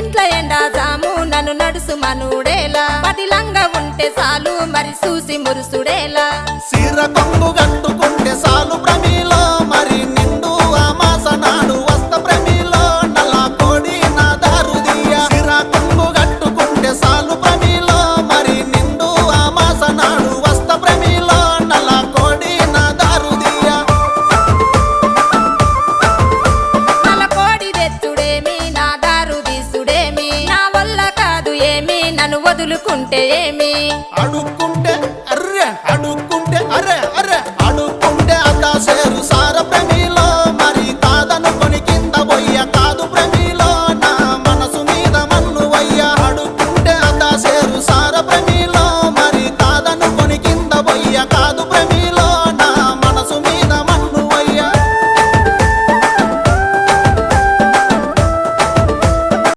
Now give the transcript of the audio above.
ఇంట్లో ఎండా జాము నన్ను నడుసు మనుడేలా పదిలంగా ఉంటే చాలు మరి చూసి మురుసుడేలా సీర కొంగు కట్టుకుంటే సాలు ప్రమిలో మరి నిండు అమాస నాడు వస్త ప్రమిలో నల్ల కోడి నా దారుదియ సీర కొంగు కట్టుకుంటే సాలు ప్రమిలో మరి నిండు అమాస నాడు వస్త ప్రమిలో నల్ల కోడి నా దారుదియ నల్ల కోడి తెచ్చుడేమి నా దారు తీసుడేమి నా వల్ల కాదు ఏమి నన్ను వదులుకుంటే ఏమి అడుక్కుంటే అర్రె